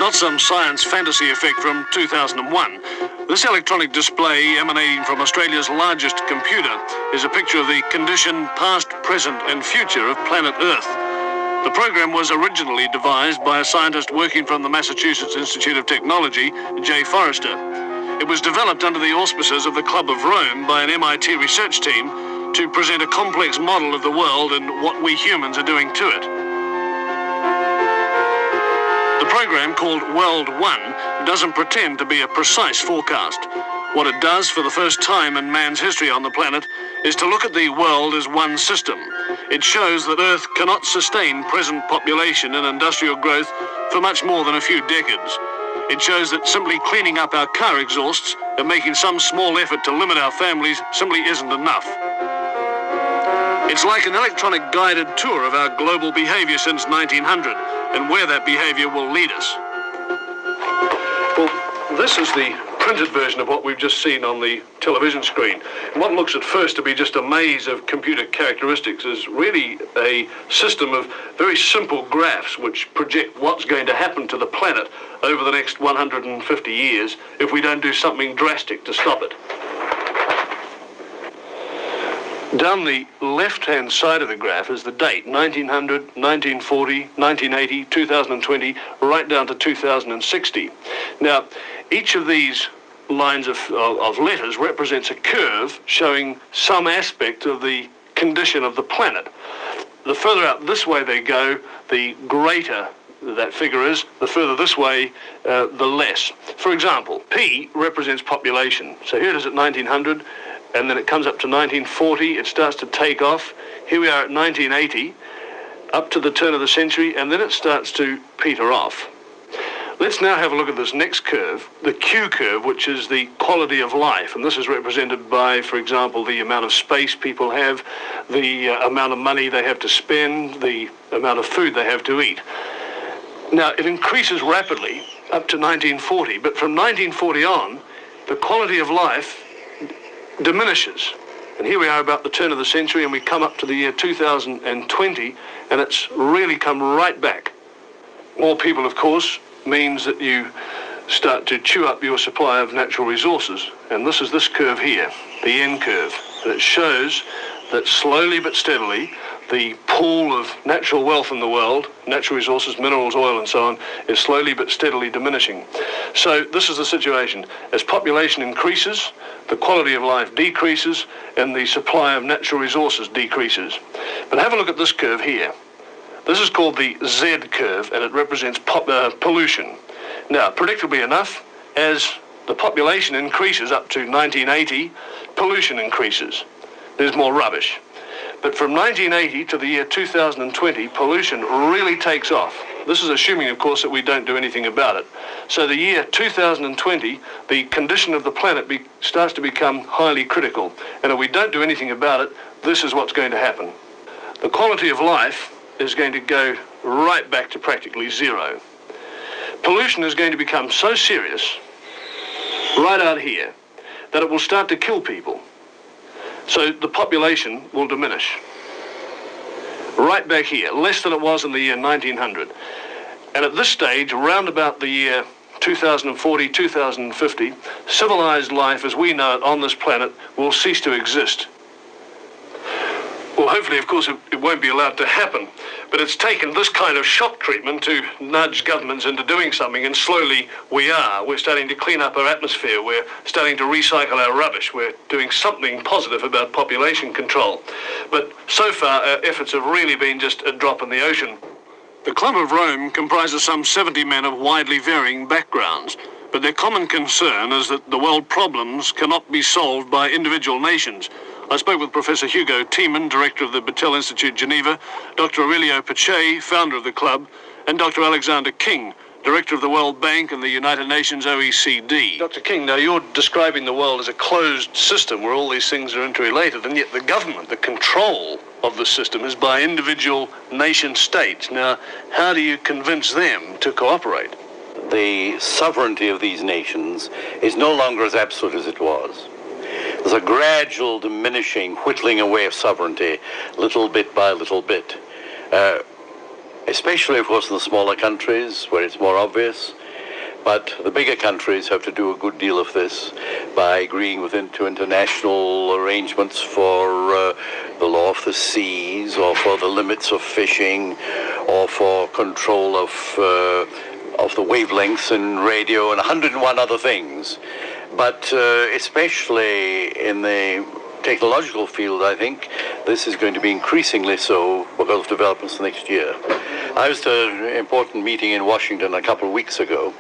not some science fantasy effect from 2001. This electronic display emanating from Australia's largest computer is a picture of the condition, past, present and future of planet Earth. The program was originally devised by a scientist working from the Massachusetts Institute of Technology, Jay Forrester. It was developed under the auspices of the Club of Rome by an MIT research team to present a complex model of the world and what we humans are doing to it. The program, called World One, doesn't pretend to be a precise forecast. What it does for the first time in man's history on the planet is to look at the world as one system. It shows that Earth cannot sustain present population and industrial growth for much more than a few decades. It shows that simply cleaning up our car exhausts and making some small effort to limit our families simply isn't enough. It's like an electronic guided tour of our global behavior since 1900 and where that behavior will lead us. Well, this is the printed version of what we've just seen on the television screen. And what looks at first to be just a maze of computer characteristics is really a system of very simple graphs which project what's going to happen to the planet over the next 150 years if we don't do something drastic to stop it. Down the left-hand side of the graph is the date, 1900, 1940, 1980, 2020, right down to 2060. Now, each of these lines of letters represents a curve showing some aspect of the condition of the planet. The further out this way they go, the greater that figure is. The further this way, the less. For example, P represents population. So here it is at 1900. And then it comes up to 1940, it starts to take off. Here we are at 1980, up to the turn of the century, and then it starts to peter off. Let's now have a look at this next curve, the Q curve, which is the quality of life. And this is represented by, for example, the amount of space people have, the amount of money they have to spend, the amount of food they have to eat. Now, it increases rapidly up to 1940, but from 1940 on, the quality of life diminishes. And here we are about the turn of the century, and we come up to the year 2020, and it's really come right back. More people, of course, means that you start to chew up your supply of natural resources. And this is this curve here, the N curve. And it shows that slowly but steadily, the pool of natural wealth in the world, natural resources, minerals, oil, and so on, is slowly but steadily diminishing. So this is the situation. As population increases, the quality of life decreases, and the supply of natural resources decreases. But have a look at this curve here. This is called the Z curve, and it represents pollution. Now, predictably enough, as the population increases up to 1980, pollution increases. There's more rubbish. But from 1980 to the year 2020, pollution really takes off. This is assuming, of course, that we don't do anything about it. So the year 2020, the condition of the planet starts to become highly critical. And if we don't do anything about it, this is what's going to happen. The quality of life is going to go right back to practically zero. Pollution is going to become so serious, right out here, that it will start to kill people. So the population will diminish. Right back here, less than it was in the year 1900. And at this stage, around about the year 2040, 2050, civilized life as we know it on this planet will cease to exist. Well, hopefully, of course, it won't be allowed to happen. But it's taken this kind of shock treatment to nudge governments into doing something, and slowly we are. We're starting to clean up our atmosphere. We're starting to recycle our rubbish. We're doing something positive about population control. But so far, our efforts have really been just a drop in the ocean. The Club of Rome comprises some 70 men of widely varying backgrounds, but their common concern is that the world problems cannot be solved by individual nations. I spoke with Professor Hugo Tiemann, director of the Battelle Institute, Geneva, Dr. Aurelio Pache, founder of the club, and Dr. Alexander King, director of the World Bank and the United Nations OECD. Dr. King, now you're describing the world as a closed system where all these things are interrelated, and yet the government, the control of the system is by individual nation states. Now, how do you convince them to cooperate? The sovereignty of these nations is no longer as absolute as it was. There's a gradual diminishing, whittling away of sovereignty, little bit by little bit. Especially, of course, in the smaller countries, where it's more obvious. But the bigger countries have to do a good deal of this by agreeing to international arrangements for the law of the seas, or for the limits of fishing, or for control of the wavelengths in radio, and 101 other things. But especially in the technological field, I think this is going to be increasingly so because of developments next year. I was at an important meeting in Washington a couple of weeks ago,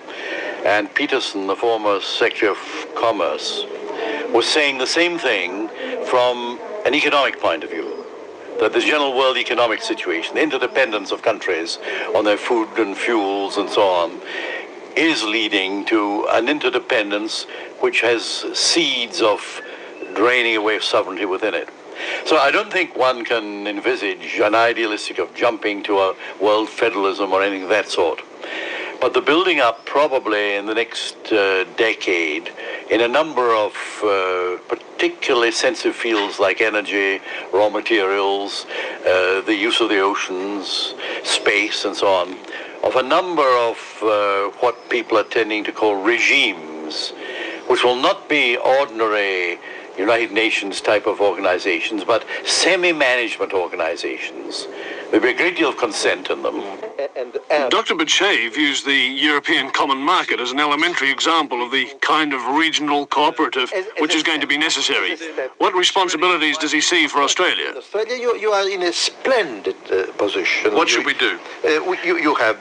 and Peterson, the former Secretary of Commerce, was saying the same thing from an economic point of view, that the general world economic situation, the interdependence of countries on their food and fuels and so on, is leading to an interdependence which has seeds of draining away of sovereignty within it. So I don't think one can envisage an idealistic of jumping to a world federalism or anything of that sort. But the building up probably in the next decade in a number of particularly sensitive fields like energy, raw materials, the use of the oceans, space and so on, of a number of what people are tending to call regimes, which will not be ordinary United Nations type of organizations, but semi-management organizations. There'll be a great deal of consent in them. Dr. Bichet views the European common market as an elementary example of the kind of regional cooperative which is going to be necessary. What responsibilities does he see for Australia? Australia, you are in a splendid position. What should we do? You have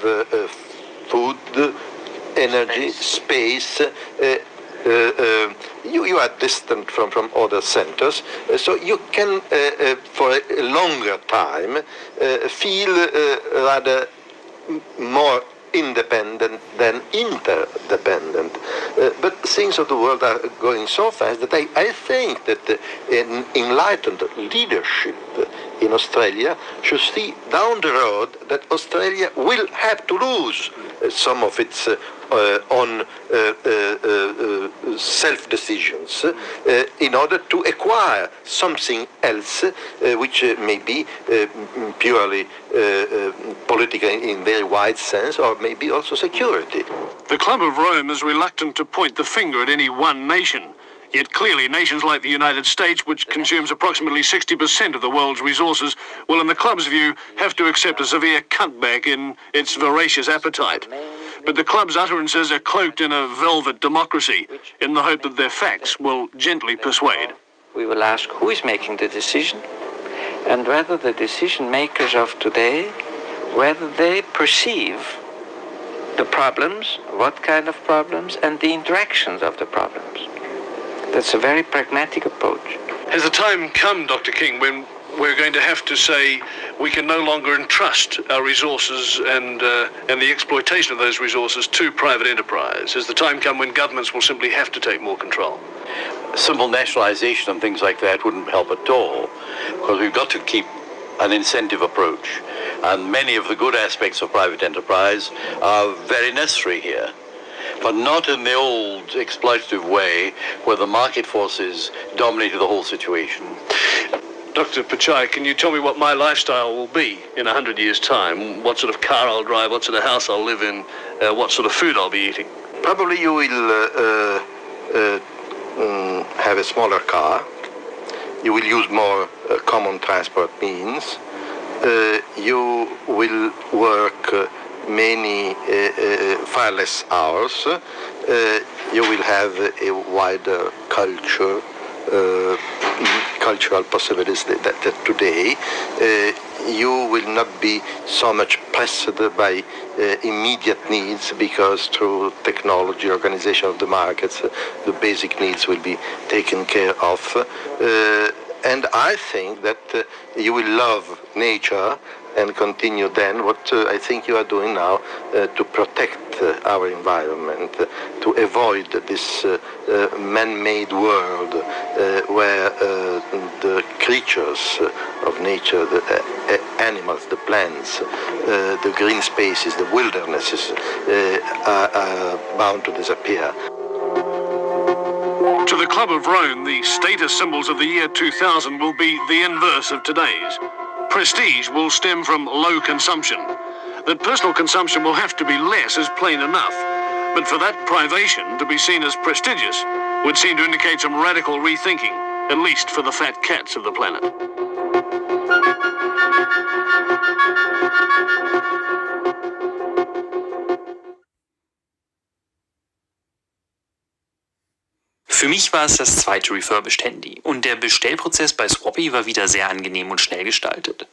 food, energy, space. You are distant from other centers, so you can, for a longer time, feel rather more independent than interdependent. But things of the world are going so fast that I think that enlightened leadership in Australia should see down the road that Australia will have to lose some of its on self-decisions in order to acquire something else which may be purely political in very wide sense, or maybe also security. The Club of Rome is reluctant to point the finger at any one nation. Yet clearly, nations like the United States, which consumes approximately 60% of the world's resources, will, in the Club's view, have to accept a severe cutback in its voracious appetite. But the Club's utterances are cloaked in a velvet democracy, in the hope that their facts will gently persuade. We will ask who is making the decision, and whether the decision makers of today, whether they perceive the problems, what kind of problems, and the interactions of the problems. That's a very pragmatic approach. Has the time come, Dr. King, when we're going to have to say we can no longer entrust our resources and the exploitation of those resources to private enterprise? Has the time come when governments will simply have to take more control? Simple nationalization and things like that wouldn't help at all, because we've got to keep an incentive approach. And many of the good aspects of private enterprise are very necessary here, but not in the old exploitative way where the market forces dominated the whole situation. Dr. Pichai, can you tell me what my lifestyle will be in 100 years' time? What sort of car I'll drive, what sort of house I'll live in, what sort of food I'll be eating? Probably you will have a smaller car. You will use more common transport means. You will work many far less hours. You will have a wider cultural possibilities that today. You will not be so much pressed by immediate needs, because through technology, organization of the markets, the basic needs will be taken care of. And I think that you will love nature and continue then what I think you are doing now to protect our environment, to avoid this man-made world where the creatures of nature, the animals, the plants, the green spaces, the wildernesses are bound to disappear. To the Club of Rome, the status symbols of the year 2000 will be the inverse of today's. Prestige will stem from low consumption. That personal consumption will have to be less is plain enough. But for that privation to be seen as prestigious would seem to indicate some radical rethinking, at least for the fat cats of the planet. Für mich war es das zweite refurbished Handy und der Bestellprozess bei Swappy war wieder sehr angenehm und schnell gestaltet.